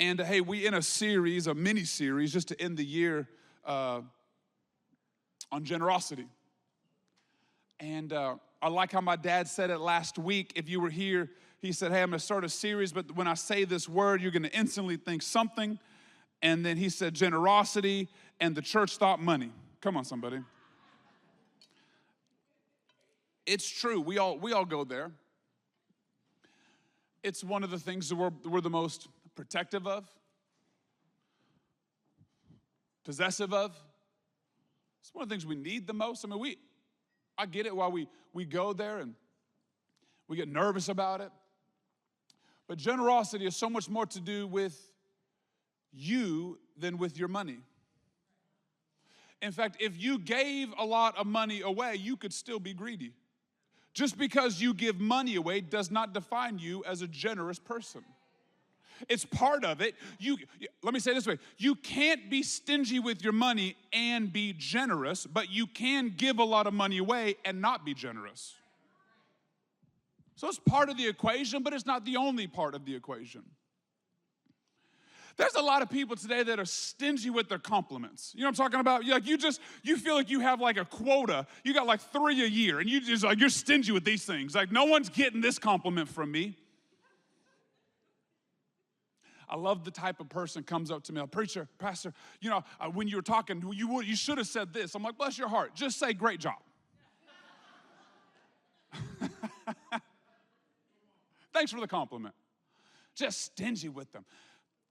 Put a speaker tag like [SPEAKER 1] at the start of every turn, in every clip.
[SPEAKER 1] And hey, we in a series, a mini series, just to end the year on generosity. And I like how my dad said it last week. If you were here, he said, hey, I'm gonna start a series, but when I say this word, you're gonna instantly think something. And then he said generosity, and the church thought money. Come on, somebody. It's true, we all go there. It's one of the things that we're the most protective of, possessive of. It's one of the things we need the most. I mean, I get it why we go there and we get nervous about it. But generosity is so much more to do with you than with your money. In fact, if you gave a lot of money away, you could still be greedy. Just because you give money away does not define you as a generous person. It's part of it. Let me say it this way. You can't be stingy with your money and be generous, but you can give a lot of money away and not be generous. So it's part of the equation, but it's not the only part of the equation. There's a lot of people today that are stingy with their compliments. You know what I'm talking about? You feel like you have like a quota. You got like 3 a year, and you're stingy with these things. Like, no one's getting this compliment from me. I love the type of person comes up to me, a preacher, pastor, when you were talking, you should have said this. I'm like, bless your heart. Just say great job. Thanks for the compliment. Just stingy with them.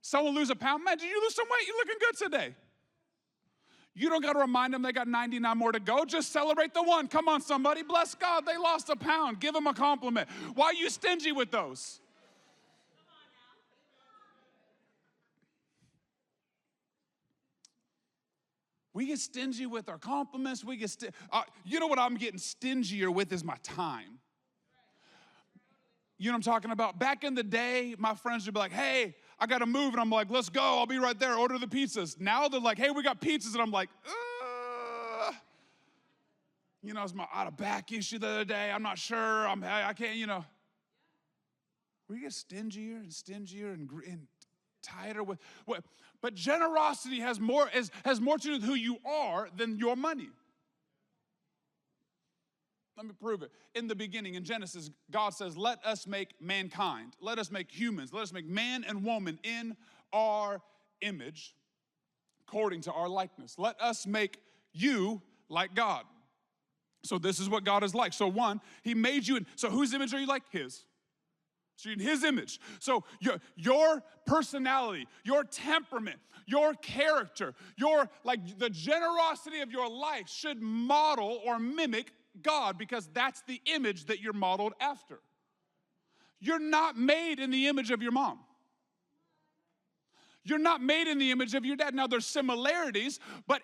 [SPEAKER 1] Someone lose a pound. Man, did you lose some weight? You're looking good today. You don't got to remind them they got 99 more to go. Just celebrate the one. Come on, somebody. Bless God, they lost a pound. Give them a compliment. Why are you stingy with those? We get stingy with our compliments. You know what I'm getting stingier with is my time. You know what I'm talking about? Back in the day, my friends would be like, hey, I got to move. And I'm like, let's go. I'll be right there. Order the pizzas. Now they're like, hey, we got pizzas. And I'm like, it's my out of back issue the other day. I'm not sure. I can't. We get stingier and stingier and tighter with what. But generosity has more to do with who you are than your money. Let me prove it. In the beginning, in Genesis, God says, let us make mankind. Let us make humans. Let us make man and woman in our image, according to our likeness. Let us make you like God. So this is what God is like. So one, he made you. So whose image are you like? His. So you're in his image. So your personality, your temperament, your character, the generosity of your life should model or mimic God, because that's the image that you're modeled after. You're not made in the image of your mom. You're not made in the image of your dad. Now there's similarities, but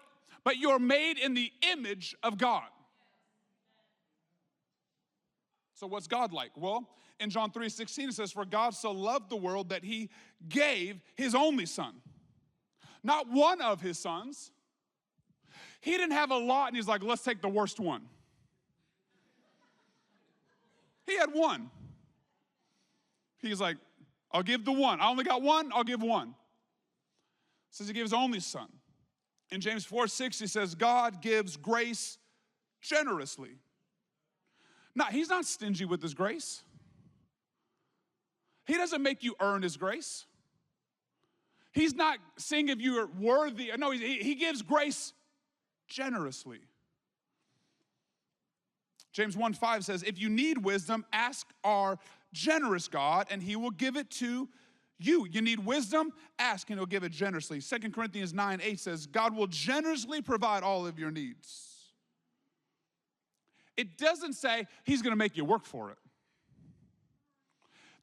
[SPEAKER 1] you're made in the image of God. So what's God like? Well, in John 3:16 it says, for God so loved the world that he gave his only son. Not one of his sons. He didn't have a lot and he's like, let's take the worst one. He had one. He's like, I'll give the one. I only got one, I'll give one. Says he gave his only son. In James 4:6, he says, God gives grace generously. Now, he's not stingy with his grace. He doesn't make you earn his grace. He's not seeing if you are worthy. No, he gives grace generously. James 1:5 says, if you need wisdom, ask our generous God, and he will give it to you. You need wisdom? Ask, and he'll give it generously. 2 Corinthians 9:8 says, God will generously provide all of your needs. It doesn't say he's going to make you work for it.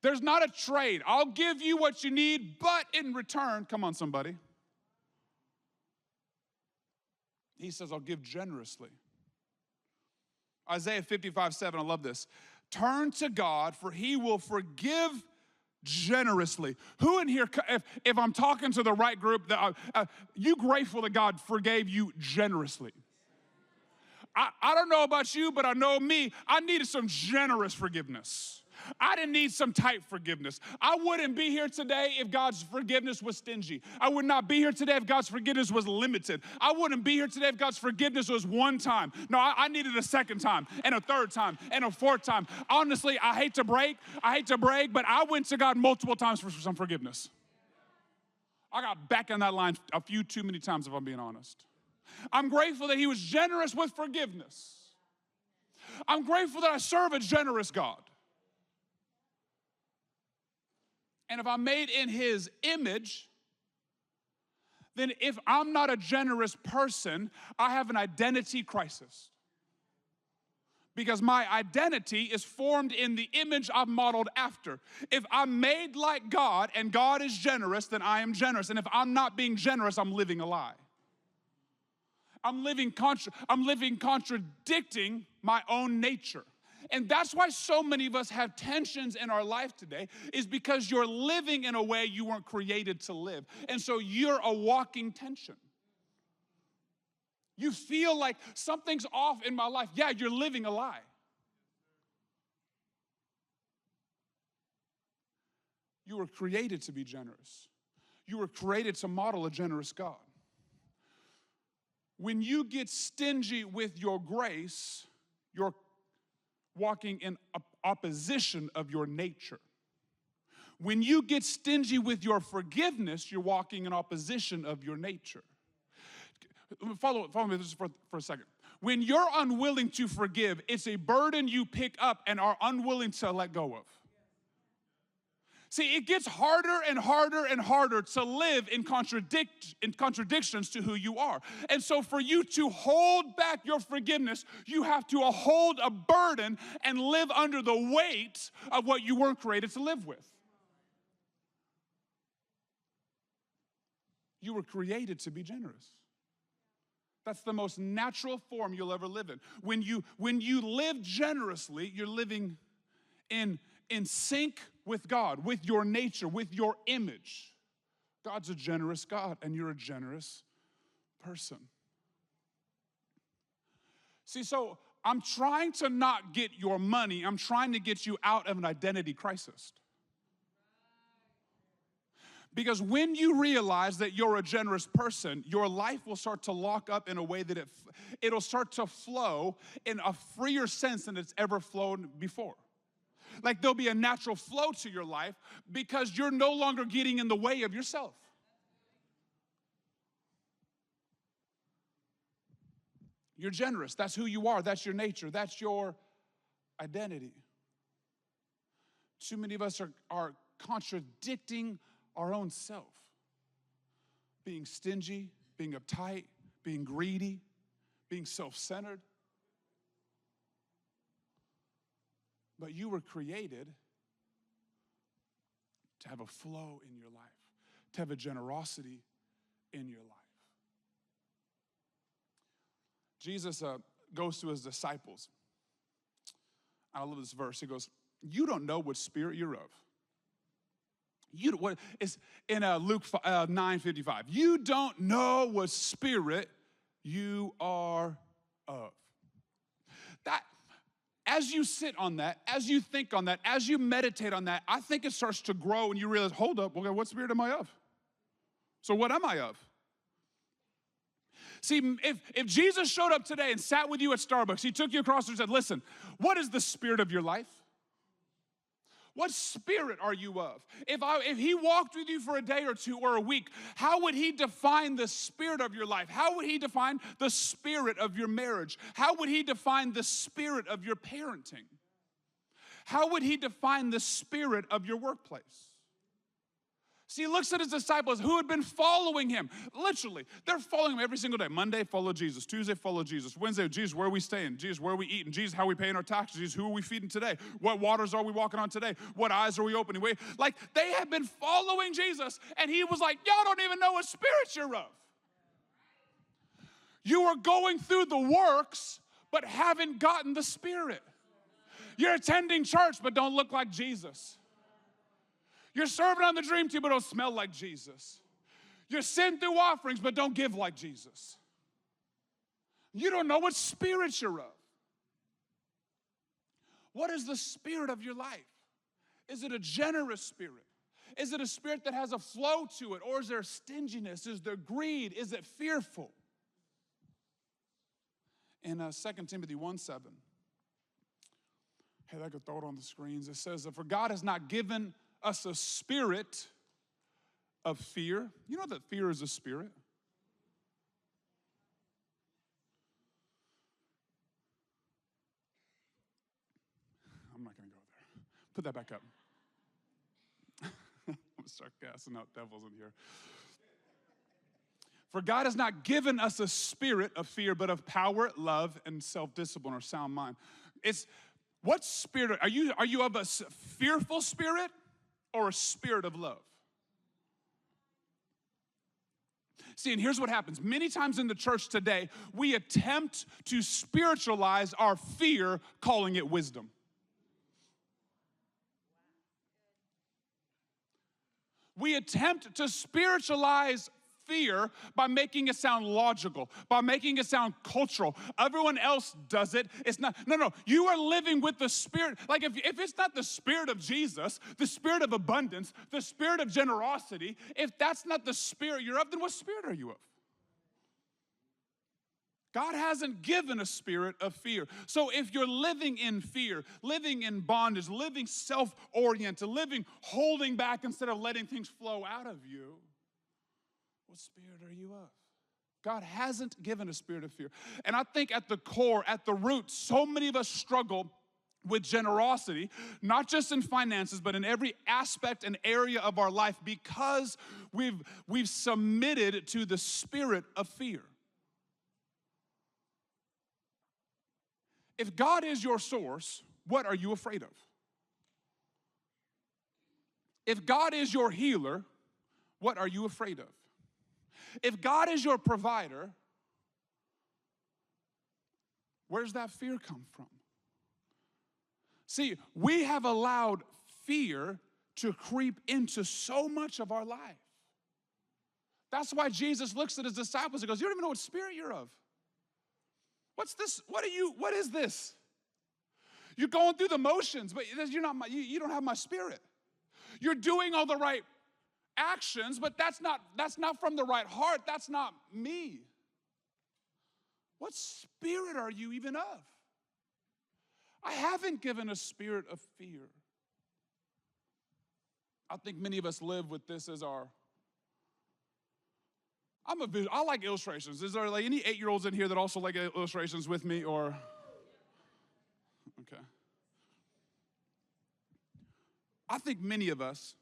[SPEAKER 1] There's not a trade. I'll give you what you need, but in return, come on, somebody. He says, I'll give generously. Isaiah 55:7, I love this. Turn to God, for he will forgive generously. Who in here, if I'm talking to the right group, you grateful that God forgave you generously? I don't know about you, but I know me. I needed some generous forgiveness. I didn't need some type forgiveness. I wouldn't be here today if God's forgiveness was stingy. I would not be here today if God's forgiveness was limited. I wouldn't be here today if God's forgiveness was one time. No, I needed a second time and a third time and a fourth time. Honestly, I hate to brag, but I went to God multiple times for some forgiveness. I got back in that line a few too many times, if I'm being honest. I'm grateful that he was generous with forgiveness. I'm grateful that I serve a generous God. And if I'm made in his image, then if I'm not a generous person, I have an identity crisis. Because my identity is formed in the image I'm modeled after. If I'm made like God and God is generous, then I am generous. And if I'm not being generous, I'm living a lie. I'm living contradicting my own nature. And that's why so many of us have tensions in our life today, is because you're living in a way you weren't created to live. And so you're a walking tension. You feel like something's off in my life. Yeah, you're living a lie. You were created to be generous. You were created to model a generous God. When you get stingy with your grace, you're walking in opposition of your nature. When you get stingy with your forgiveness, you're walking in opposition of your nature. Follow me this for a second. When you're unwilling to forgive, it's a burden you pick up and are unwilling to let go of. See, it gets harder and harder and harder to live in contradictions to who you are. And so for you to hold back your forgiveness, you have to hold a burden and live under the weight of what you weren't created to live with. You were created to be generous. That's the most natural form you'll ever live in. When you live generously, you're living in sync with God, with your nature, with your image. God's a generous God, and you're a generous person. See, so I'm trying to not get your money. I'm trying to get you out of an identity crisis. Because when you realize that you're a generous person, your life will start to lock up in a way that it'll start to flow in a freer sense than it's ever flown before. Like there'll be a natural flow to your life because you're no longer getting in the way of yourself. You're generous. That's who you are. That's your nature. That's your identity. Too many of us are contradicting our own self. Being stingy, being uptight, being greedy, being self-centered. But you were created to have a flow in your life, to have a generosity in your life. Jesus goes to his disciples. I love this verse. He goes, you don't know what spirit you're of. It's in Luke 9:55. You don't know what spirit you are of. That, as you sit on that, as you think on that, as you meditate on that, I think it starts to grow and you realize, hold up, okay, what spirit am I of? So what am I of? See, if Jesus showed up today and sat with you at Starbucks, he took you across and said, listen, what is the spirit of your life? What spirit are you of? If he walked with you for a day or two or a week, how would he define the spirit of your life? How would he define the spirit of your marriage? How would he define the spirit of your parenting? How would he define the spirit of your workplace? See, he looks at his disciples who had been following him. Literally, they're following him every single day. Monday, follow Jesus. Tuesday, follow Jesus. Wednesday, Jesus, where are we staying? Jesus, where are we eating? Jesus, how are we paying our taxes? Jesus, who are we feeding today? What waters are we walking on today? What eyes are we opening? Like, they had been following Jesus, and he was like, y'all don't even know what spirit you're of. You are going through the works, but haven't gotten the spirit. You're attending church, but don't look like Jesus. You're serving on the dream team, but don't smell like Jesus. You're sitting through offerings, but don't give like Jesus. You don't know what spirit you're of. What is the spirit of your life? Is it a generous spirit? Is it a spirit that has a flow to it? Or is there stinginess? Is there greed? Is it fearful? In 2 Timothy 1:7, hey, I could throw it on the screens. It says, for God has not given us a spirit of fear. You know that fear is a spirit? I'm not going to go there. Put that back up. I'm going to start casting out devils in here. For God has not given us a spirit of fear, but of power, love, and self-discipline or sound mind. It's what spirit are you of a fearful spirit or a spirit of love? See, and here's what happens. Many times in the church today, we attempt to spiritualize our fear, calling it wisdom. We attempt to spiritualize fear by making it sound logical, by making it sound cultural. Everyone else does it. It's not, no. You are living with the spirit. Like if it's not the spirit of Jesus, the spirit of abundance, the spirit of generosity, if that's not the spirit you're of, then what spirit are you of? God hasn't given a spirit of fear. So if you're living in fear, living in bondage, living self-oriented, living holding back instead of letting things flow out of you, what spirit are you of? God hasn't given a spirit of fear. And I think at the core, at the root, so many of us struggle with generosity, not just in finances, but in every aspect and area of our life because we've submitted to the spirit of fear. If God is your source, what are you afraid of? If God is your healer, what are you afraid of? If God is your provider, where does that fear come from? See, we have allowed fear to creep into so much of our life. That's why Jesus looks at his disciples and goes, you don't even know what spirit you're of. What's this? What is this? You're going through the motions, but you don't have my spirit. You're doing all the right actions, but that's not from the right heart. That's not me. What spirit are you even of? I haven't given a spirit of fear. I think many of us live with this as our I like illustrations. Is there like any 8-year-olds in here that also like illustrations with me or? Okay. I think many of us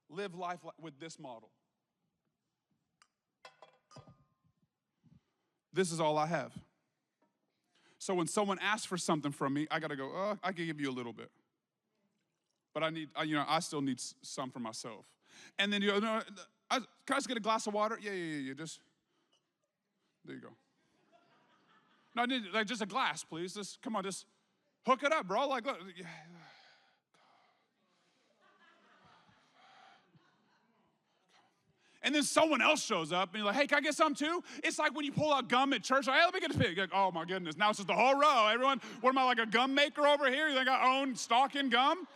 [SPEAKER 1] live life with this model. This is all I have. So when someone asks for something from me, I got to go, I can give you a little bit. But I still need some for myself. And then can I just get a glass of water? Yeah. Just, there you go. No, I need like just a glass, please. Just come on, just hook it up, bro. Like, look. Yeah. And then someone else shows up and you're like, hey, can I get some too? It's like when you pull out gum at church. Like, hey, let me get a pig. Like, oh my goodness, now it's just the whole row. Everyone, what am I, like a gum maker over here? You think I own stock in gum?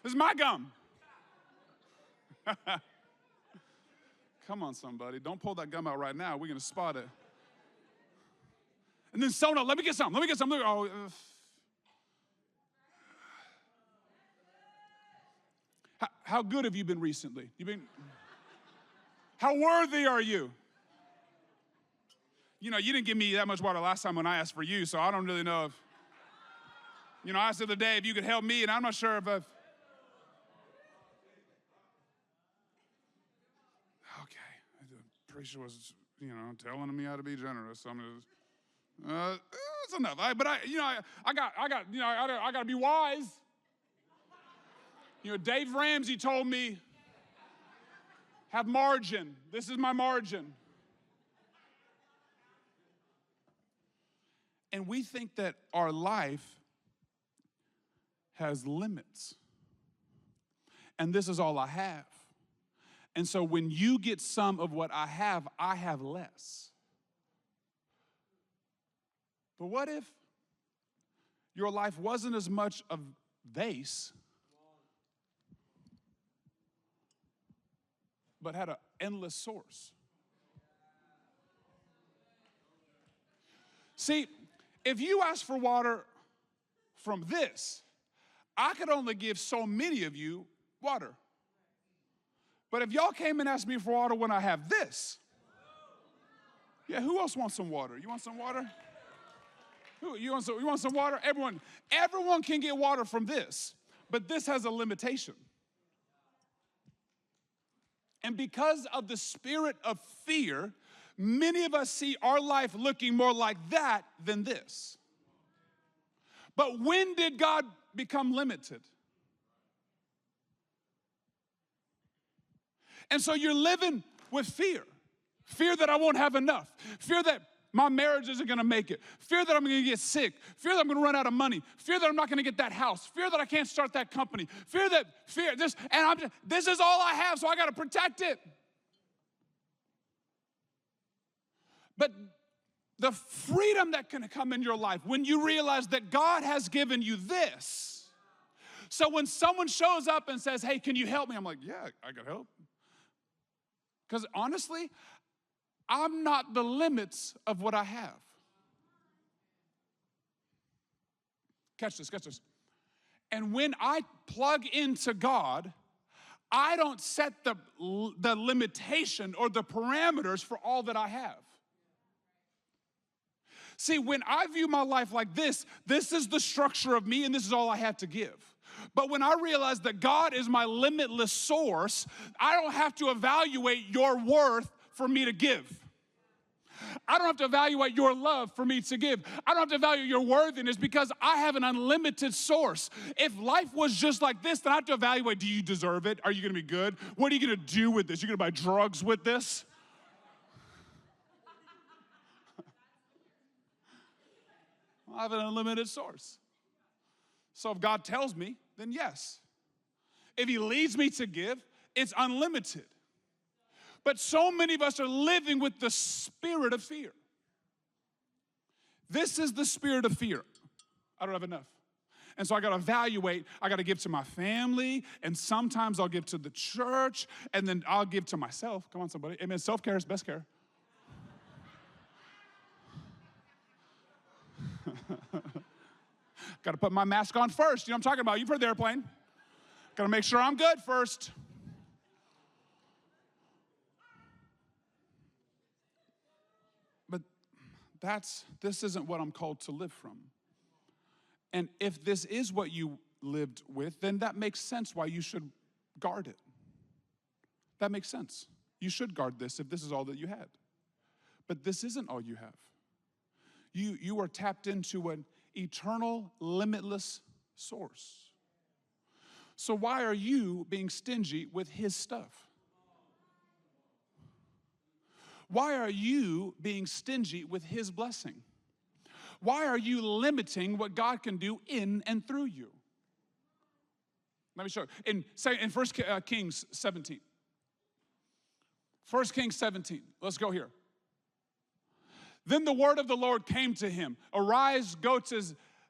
[SPEAKER 1] This is my gum. Come on, somebody. Don't pull that gum out right now. We're going to spot it. And then someone else, let me get some. Oh, how good have you been recently? How worthy are you? You didn't give me that much water last time when I asked for you, so I don't really know if, I asked the other day if you could help me, and I'm not sure if I've, okay, the preacher was, telling me how to be generous, so I'm gonna, that's enough. I got to be wise. Dave Ramsey told me, have margin. This is my margin. And we think that our life has limits. And this is all I have. And so when you get some of what I have less. But what if your life wasn't as much a vase, but had an endless source. See, if you ask for water from this, I could only give so many of you water. But if y'all came and asked me for water when I have this, yeah, who else wants some water? You want some water? You want some water? Everyone can get water from this, but this has a limitation. And because of the spirit of fear, many of us see our life looking more like that than this. But when did God become limited? And so you're living with fear. Fear that I won't have enough. Fear that my marriage isn't gonna make it. Fear that I'm gonna get sick. Fear that I'm gonna run out of money. Fear that I'm not gonna get that house. Fear that I can't start that company. This is all I have, so I gotta protect it. But the freedom that can come in your life when you realize that God has given you this. So when someone shows up and says, hey, can you help me? I'm like, yeah, I can help. Because honestly, I'm not the limits of what I have. Catch this. And when I plug into God, I don't set the limitation or the parameters for all that I have. See, when I view my life like this is the structure of me and this is all I have to give. But when I realize that God is my limitless source, I don't have to evaluate your worth for me to give. I don't have to evaluate your love for me to give. I don't have to evaluate your worthiness because I have an unlimited source. If life was just like this, then I have to evaluate, do you deserve it? Are you gonna be good? What are you gonna do with this? You're gonna buy drugs with this? I have an unlimited source. So if God tells me, then yes. If he leads me to give, it's unlimited. But so many of us are living with the spirit of fear. This is the spirit of fear. I don't have enough. And so I gotta evaluate, I gotta give to my family, and sometimes I'll give to the church, and then I'll give to myself. Come on, somebody. Amen. Self-care is best care. Got to put my mask on first. You know what I'm talking about. You've heard the airplane. Got to make sure I'm good first. But this isn't what I'm called to live from. And if this is what you lived with, then that makes sense why you should guard it. That makes sense. You should guard this if this is all that you had. But this isn't all you have. You are tapped into an eternal, limitless source. So why are you being stingy with his stuff? Why are you being stingy with his blessing? Why are you limiting what God can do in and through you? Let me show you. In 1 Kings 17. 1 Kings 17. Let's go here. Then the word of the Lord came to him. Arise, go to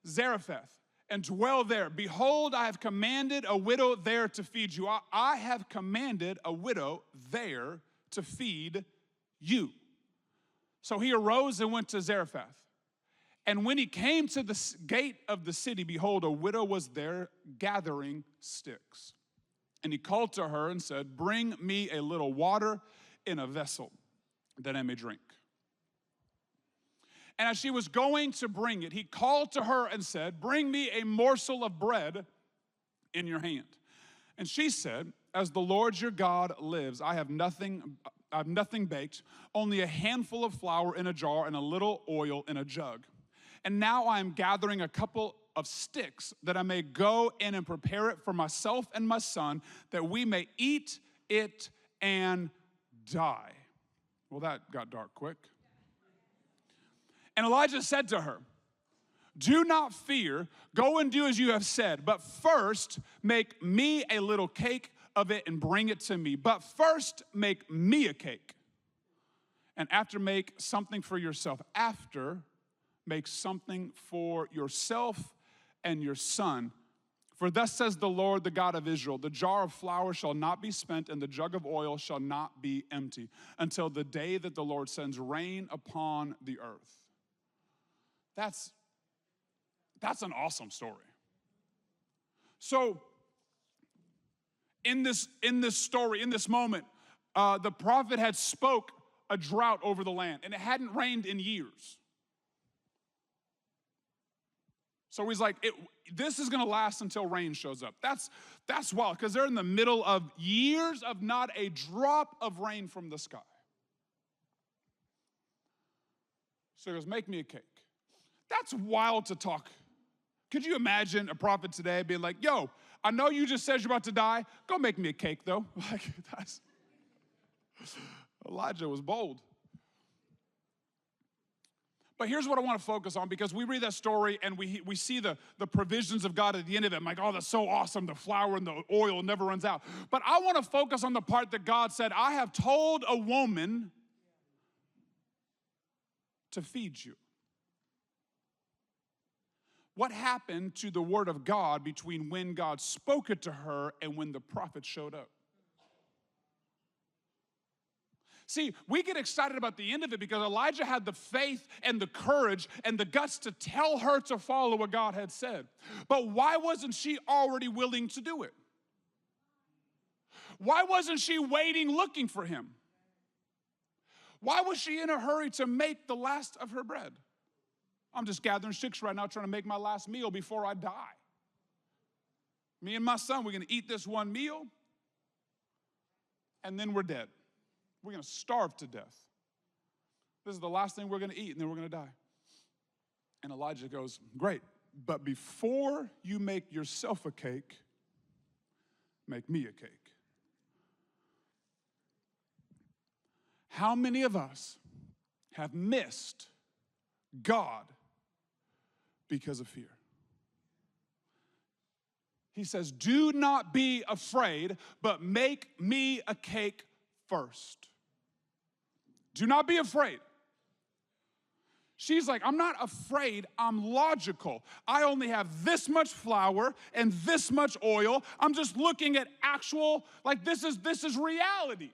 [SPEAKER 1] Zarephath, and dwell there. Behold, I have commanded a widow there to feed you. I have commanded a widow there to feed you. So he arose and went to Zarephath. And when he came to the gate of the city, behold, a widow was there gathering sticks. And he called to her and said, bring me a little water in a vessel that I may drink. And as she was going to bring it, he called to her and said, bring me a morsel of bread in your hand. And she said, as the Lord your God lives, I have nothing baked, only a handful of flour in a jar and a little oil in a jug. And now I am gathering a couple of sticks that I may go in and prepare it for myself and my son, that we may eat it and die. Well, that got dark quick. And Elijah said to her, do not fear, go and do as you have said, but first make me a little cake of it and bring it to me. But first make me a cake, and after make something for yourself. After make something for yourself and your son. For thus says the Lord, the God of Israel, the jar of flour shall not be spent, and the jug of oil shall not be empty, until the day that the Lord sends rain upon the earth. That's an awesome story. So, in this story, in this moment, the prophet had spoke a drought over the land, and it hadn't rained in years. So he's like, this is going to last until rain shows up. That's wild, because they're in the middle of years of not a drop of rain from the sky. So he goes, make me a cake. That's wild to talk. Could you imagine a prophet today being like, yo, I know you just said you're about to die. Go make me a cake, though. Like, Elijah was bold. But here's what I want to focus on, because we read that story and we see the provisions of God at the end of it. I'm like, oh, that's so awesome. The flour and the oil never runs out. But I want to focus on the part that God said, I have told a woman to feed you. What happened to the word of God between when God spoke it to her and when the prophet showed up? See, we get excited about the end of it because Elijah had the faith and the courage and the guts to tell her to follow what God had said. But why wasn't she already willing to do it? Why wasn't she waiting, looking for him? Why was she in a hurry to make the last of her bread? I'm just gathering sticks right now trying to make my last meal before I die. Me and my son, we're going to eat this one meal, and then we're dead. We're going to starve to death. This is the last thing we're going to eat, and then we're going to die. And Elijah goes, great, but before you make yourself a cake, make me a cake. How many of us have missed God because of fear? He says, do not be afraid, but make me a cake first. Do not be afraid. She's like, I'm not afraid, I'm logical. I only have this much flour and this much oil. I'm just looking at actual, like this is reality.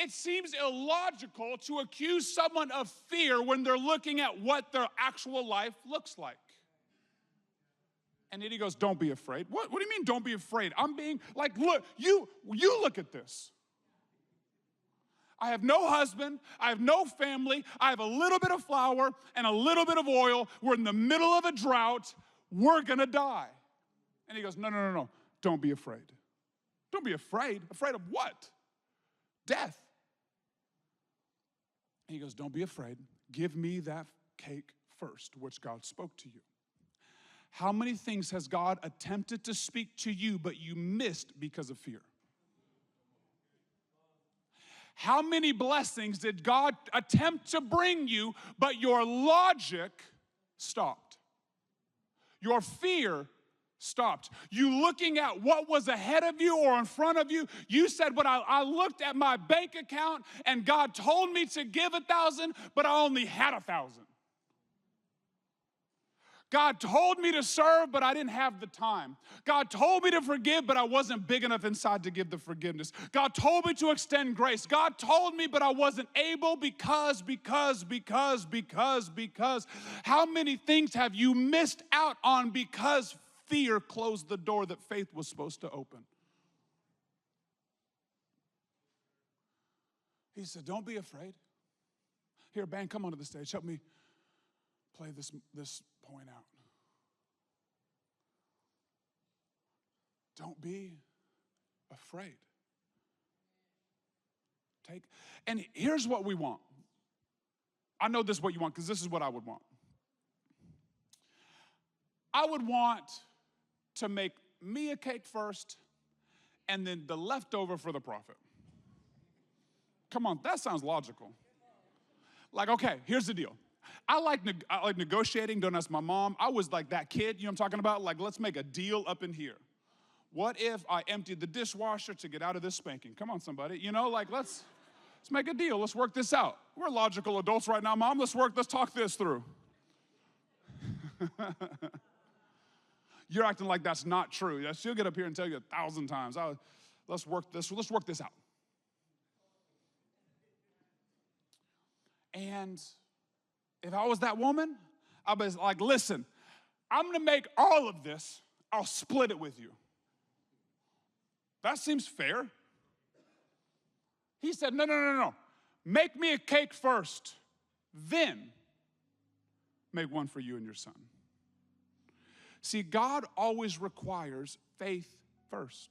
[SPEAKER 1] It seems illogical to accuse someone of fear when they're looking at what their actual life looks like. And then he goes, don't be afraid. What do you mean don't be afraid? I'm being like, look, you look at this. I have no husband, I have no family, I have a little bit of flour and a little bit of oil. We're in the middle of a drought. We're gonna die. And he goes, no, don't be afraid. Don't be afraid. Afraid of what? Death. And he goes, don't be afraid. Give me that cake first, which God spoke to you. How many things has God attempted to speak to you, but you missed because of fear? How many blessings did God attempt to bring you, but your logic stopped? Your fear stopped. You looking at what was ahead of you or in front of you, you said, but I looked at my bank account and God told me to give 1,000, but I only had 1,000. God told me to serve, but I didn't have the time. God told me to forgive, but I wasn't big enough inside to give the forgiveness. God told me to extend grace. God told me, but I wasn't able because. How many things have you missed out on because fear closed the door that faith was supposed to open? He said, don't be afraid. Here, band, come onto the stage. Help me play this point out. Don't be afraid. And here's what we want. I know this is what you want because this is what I would want. I would want to make me a cake first and then the leftover for the prophet. Come on, that sounds logical. Like, okay, here's the deal. I like negotiating. Don't ask my mom. I was like that kid, you know what I'm talking about? Like, let's make a deal up in here. What if I emptied the dishwasher to get out of this spanking? Come on, somebody. You know, like, let's make a deal. Let's work this out. We're logical adults right now, Mom. Let's talk this through. You're acting like that's not true. She'll get up here and tell you 1,000 times. Let's work this out. And if I was that woman, I'd be like, listen, I'm gonna make all of this, I'll split it with you. That seems fair. He said, no. Make me a cake first, then make one for you and your son. See, God always requires faith first.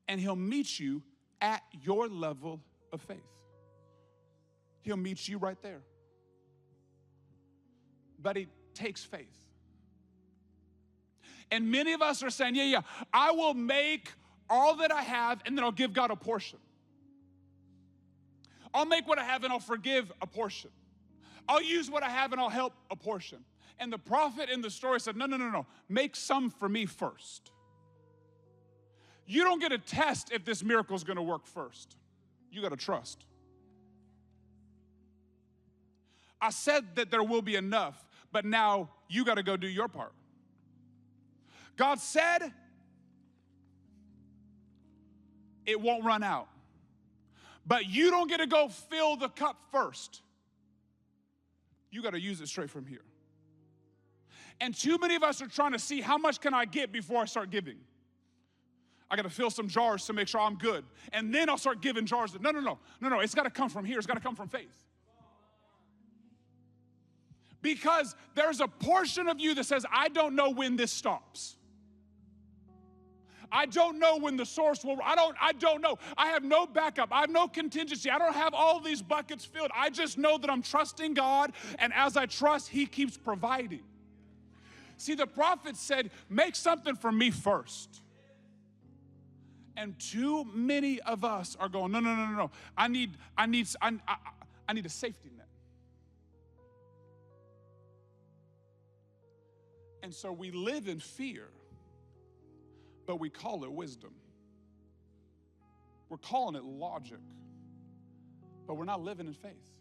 [SPEAKER 1] And he'll meet you at your level of faith. He'll meet you right there. But it takes faith. And many of us are saying, yeah, I will make all that I have and then I'll give God a portion. I'll make what I have and I'll forgive a portion. I'll use what I have and I'll help a portion. And the prophet in the story said, no. Make some for me first. You don't get a test if this miracle is going to work first. You got to trust. I said that there will be enough, but now you got to go do your part. God said it won't run out, but you don't get to go fill the cup first. You got to use it straight from here. And too many of us are trying to see how much can I get before I start giving. I got to fill some jars to make sure I'm good. And then I'll start giving jars. No. It's got to come from here. It's got to come from faith. Because there's a portion of you that says, I don't know when this stops. I don't know when the source will, I don't know. I have no backup. I have no contingency. I don't have all these buckets filled. I just know that I'm trusting God, and as I trust, he keeps providing. See, the prophet said, make something for me first. And too many of us are going, no. I need a safety net. And so we live in fear, but we call it wisdom. We're calling it logic, but we're not living in faith.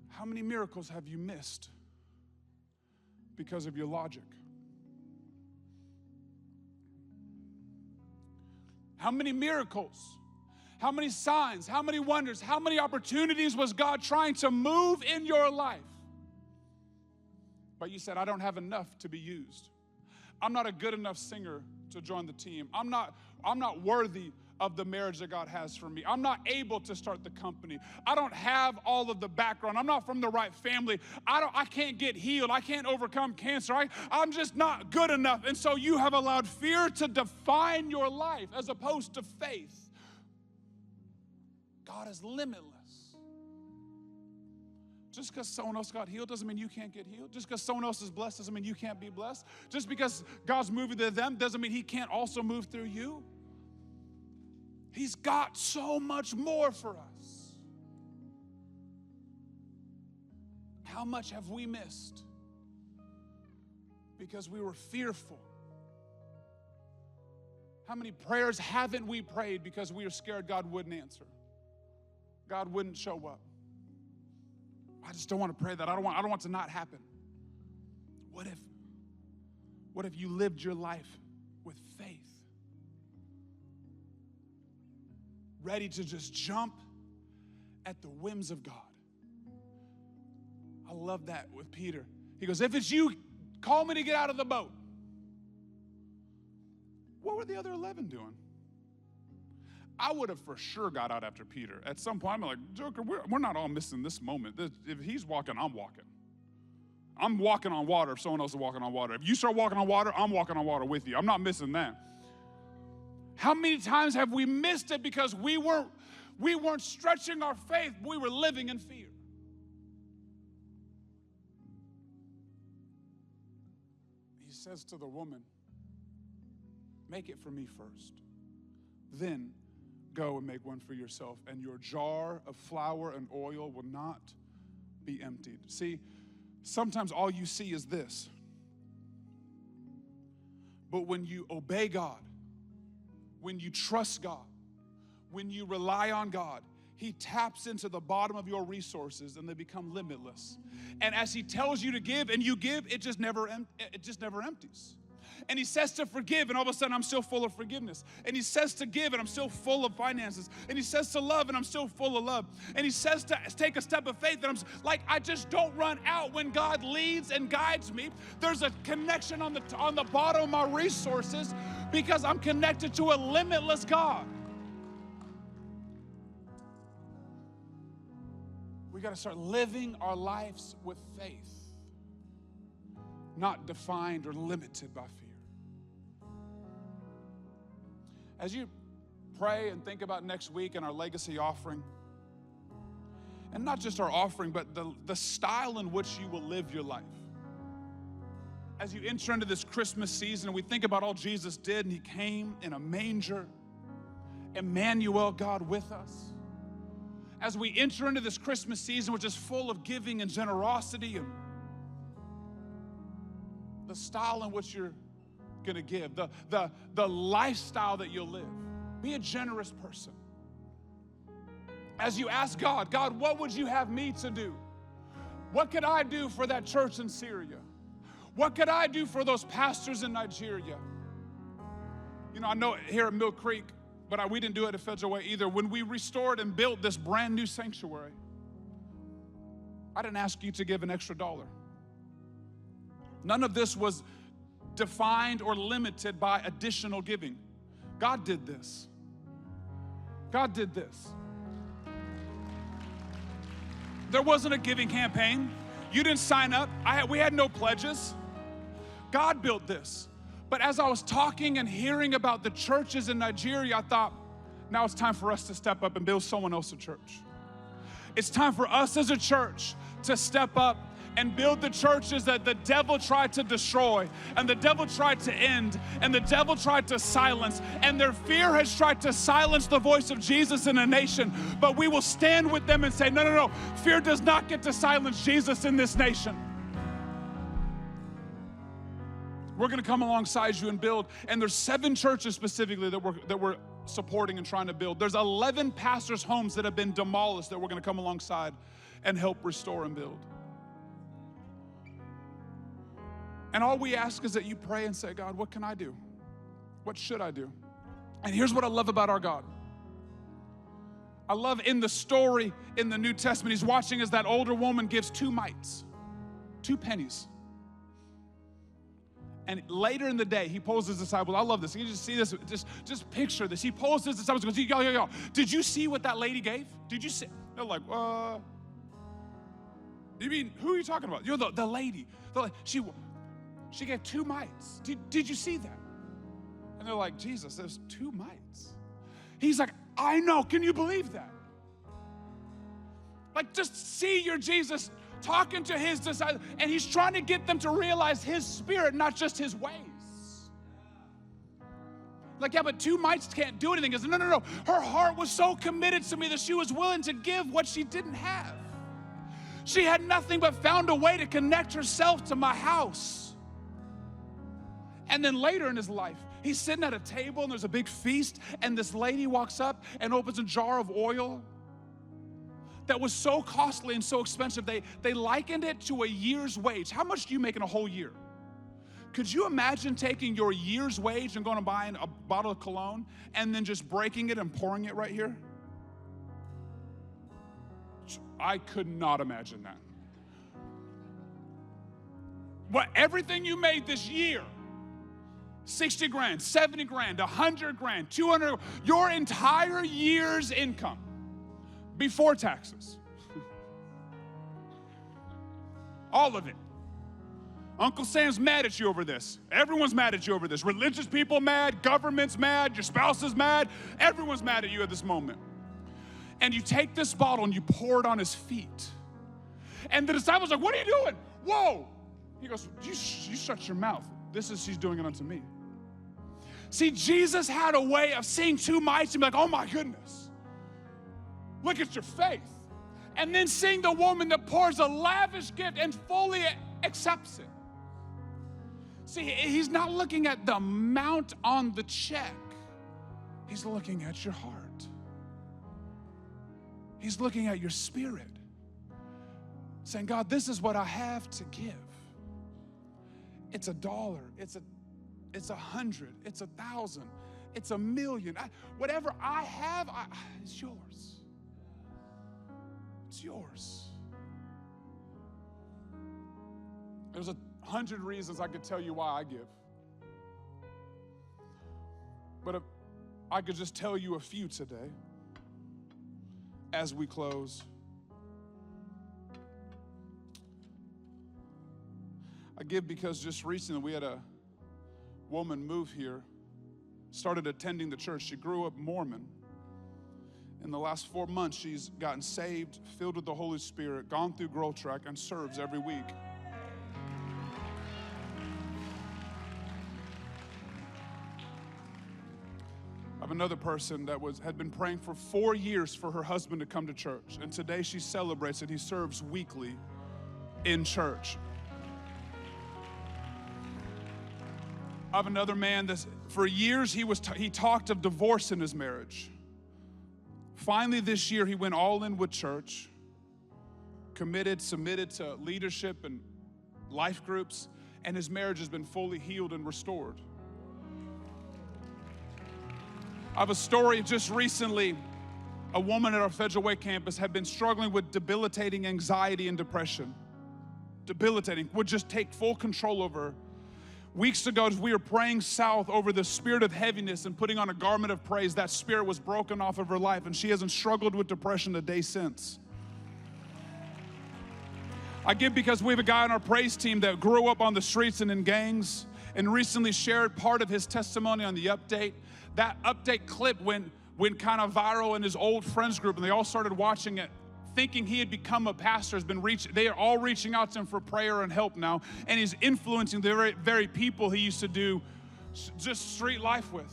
[SPEAKER 1] How many miracles have you missed because of your logic? How many miracles, how many signs, how many wonders, how many opportunities was God trying to move in your life? But you said, I don't have enough to be used. I'm not a good enough singer to join the team. I'm not worthy of the marriage that God has for me. I'm not able to start the company. I don't have all of the background. I'm not from the right family. I can't get healed. I can't overcome cancer. I'm just not good enough. And so you have allowed fear to define your life as opposed to faith. God is limitless. Just because someone else got healed doesn't mean you can't get healed. Just because someone else is blessed doesn't mean you can't be blessed. Just because God's moving through them doesn't mean he can't also move through you. He's got so much more for us. How much have we missed because we were fearful? How many prayers haven't we prayed because we were scared God wouldn't answer? God wouldn't show up. I just don't want to pray that. I don't want it to not happen. What if you lived your life with faith? Ready to just jump at the whims of God. I love that with Peter. He goes, if it's you, call me to get out of the boat. What were the other 11 doing? I would have for sure got out after Peter. At some point, I'm like, Joker, we're not all missing this moment. If he's walking, I'm walking. I'm walking on water if someone else is walking on water. If you start walking on water, I'm walking on water with you. I'm not missing that. How many times have we missed it because we weren't stretching our faith, we were living in fear? He says to the woman, make it for me first. Then go and make one for yourself, and your jar of flour and oil will not be emptied. See, sometimes all you see is this. But when you obey God, when you trust God, when you rely on God, he taps into the bottom of your resources and they become limitless. And as he tells you to give and you give, it just never empties. And he says to forgive, and all of a sudden I'm still full of forgiveness. And he says to give, and I'm still full of finances. And he says to love, and I'm still full of love. And he says to take a step of faith, and I'm like, I just don't run out when God leads and guides me. There's a connection on the bottom of my resources because I'm connected to a limitless God. We got to start living our lives with faith, not defined or limited by fear. As you pray and think about next week and our legacy offering, and not just our offering, but the style in which you will live your life. As you enter into this Christmas season and we think about all Jesus did, and he came in a manger, Emmanuel, God with us. As we enter into this Christmas season, which is full of giving and generosity, and the style in which you're going to give, the lifestyle that you'll live. Be a generous person. As you ask God, God, what would you have me to do? What could I do for that church in Syria? What could I do for those pastors in Nigeria? You know, I know here at Mill Creek, but we didn't do it at Federal Way either. When we restored and built this brand new sanctuary, I didn't ask you to give an extra $1. None of this was defined or limited by additional giving. God did this. God did this. There wasn't a giving campaign. You didn't sign up. We had no pledges. God built this. But as I was talking and hearing about the churches in Nigeria, I thought, now it's time for us to step up and build someone else's church. It's time for us as a church to step up and build the churches that the devil tried to destroy, and the devil tried to end, and the devil tried to silence, and their fear has tried to silence the voice of Jesus in a nation. But we will stand with them and say, no, no, no, fear does not get to silence Jesus in this nation. We're gonna come alongside you and build, and there's 7 churches specifically that we're supporting and trying to build. There's 11 pastors' homes that have been demolished that we're gonna come alongside and help restore and build. And all we ask is that you pray and say, God, what can I do? What should I do? And here's what I love about our God. I love in the story in the New Testament, he's watching as that older woman gives 2 mites, 2 pennies. And later in the day, he pulls his disciples. I love this. You just see this, just picture this. He pulls his disciples and goes, yo, did you see what that lady gave? Did you see? They're like, you mean, who are you talking about? You're the lady. She gave 2 mites. Did you see that? And they're like, Jesus, there's 2 mites. He's like, I know. Can you believe that? Like, just see your Jesus talking to his disciples, and he's trying to get them to realize his spirit, not just his ways. Like, yeah, but 2 mites can't do anything. He goes, no. Her heart was so committed to me that she was willing to give what she didn't have. She had nothing but found a way to connect herself to my house. And then later in his life, he's sitting at a table and there's a big feast, and this lady walks up and opens a jar of oil that was so costly and so expensive, they likened it to a year's wage. How much do you make in a whole year? Could you imagine taking your year's wage and going and buying a bottle of cologne and then just breaking it and pouring it right here? I could not imagine that. What, everything you made this year, 60 grand, 70 grand, 100 grand, 200, your entire year's income before taxes. All of it. Uncle Sam's mad at you over this. Everyone's mad at you over this. Religious people mad, government's mad, your spouse is mad. Everyone's mad at you at this moment. And you take this bottle and you pour it on his feet. And the disciples are like, what are you doing? Whoa. He goes, you shut your mouth. She's doing it unto me. See, Jesus had a way of seeing 2 mites and be like, oh my goodness. Look at your faith. And then seeing the woman that pours a lavish gift and fully accepts it. See, he's not looking at the amount on the check. He's looking at your heart. He's looking at your spirit, saying, God, this is what I have to give. It's $1, it's $100, it's 1,000, it's 1,000,000. Whatever I have, it's yours. It's yours. There's 100 reasons I could tell you why I give. But if I could just tell you a few today as we close. I give because just recently we had a woman move here, started attending the church. She grew up Mormon. In the last 4 months, she's gotten saved, filled with the Holy Spirit, gone through Growth Track, and serves every week. I have another person that had been praying for 4 years for her husband to come to church, and today she celebrates that he serves weekly in church. I have another man that for years he talked of divorce in his marriage. Finally this year he went all in with church, committed, submitted to leadership and life groups, and his marriage has been fully healed and restored. I have a story just recently. A woman at our Federal Way campus had been struggling with debilitating anxiety and depression. Debilitating, would just take full control over her. Weeks ago, as we were praying south over the spirit of heaviness and putting on a garment of praise, that spirit was broken off of her life, and she hasn't struggled with depression a day since. I give because we have a guy on our praise team that grew up on the streets and in gangs, and recently shared part of his testimony on the update. That update clip went kind of viral in his old friends group, and they all started watching it, thinking he had become a pastor. They are all reaching out to him for prayer and help now, and he's influencing the very people he used to do just street life with.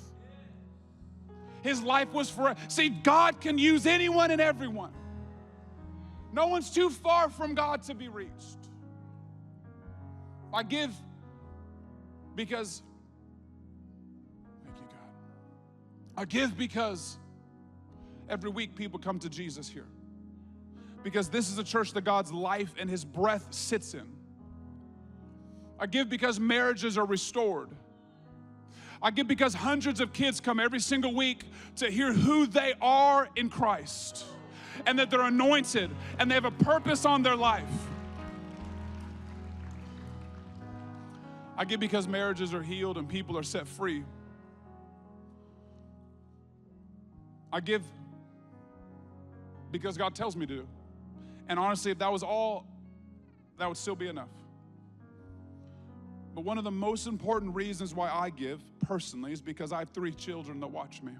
[SPEAKER 1] His life was for, see, God can use anyone and everyone. No one's too far from God to be reached. I give because, thank you, God. I give because every week people come to Jesus here. Because this is a church that God's life and His breath sits in. I give because marriages are restored. I give because hundreds of kids come every single week to hear who they are in Christ, and that they're anointed and they have a purpose on their life. I give because marriages are healed and people are set free. I give because God tells me to. And honestly, if that was all, that would still be enough. But one of the most important reasons why I give personally is because I have 3 children that watch me.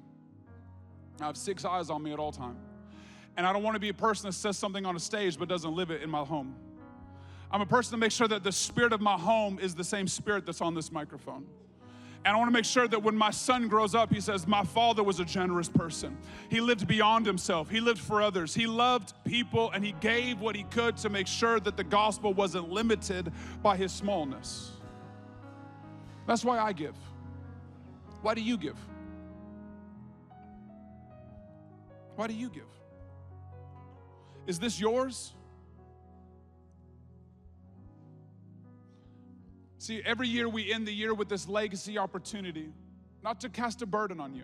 [SPEAKER 1] I have 6 eyes on me at all times. And I don't want to be a person that says something on a stage but doesn't live it in my home. I'm a person that makes sure that the spirit of my home is the same spirit that's on this microphone. And I want to make sure that when my son grows up, he says, my father was a generous person. He lived beyond himself. He lived for others. He loved people, and he gave what he could to make sure that the gospel wasn't limited by his smallness. That's why I give. Why do you give? Why do you give? Is this yours? See, every year we end the year with this legacy opportunity, not to cast a burden on you.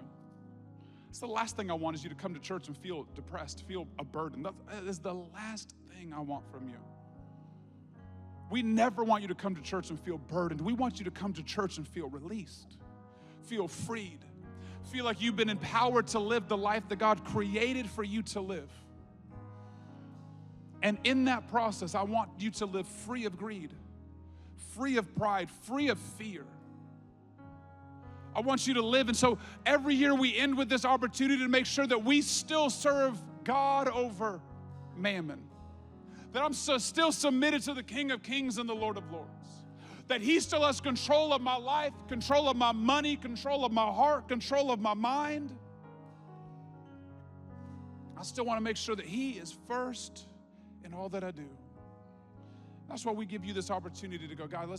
[SPEAKER 1] It's the last thing I want is you to come to church and feel depressed, feel a burden. That is the last thing I want from you. We never want you to come to church and feel burdened. We want you to come to church and feel released, feel freed, feel like you've been empowered to live the life that God created for you to live. And in that process, I want you to live free of greed, free of pride, free of fear. I want you to live. And so every year we end with this opportunity to make sure that we still serve God over mammon, that I'm still submitted to the King of Kings and the Lord of Lords, that He still has control of my life, control of my money, control of my heart, control of my mind. I still want to make sure that He is first in all that I do. That's why we give you this opportunity to go, God,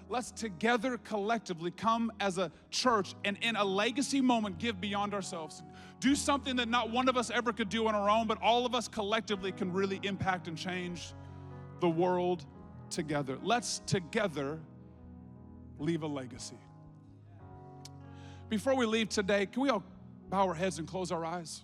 [SPEAKER 1] let's together collectively come as a church and in a legacy moment give beyond ourselves. Do something that not one of us ever could do on our own, but all of us collectively can really impact and change the world together. Let's together leave a legacy. Before we leave today, can we all bow our heads and close our eyes?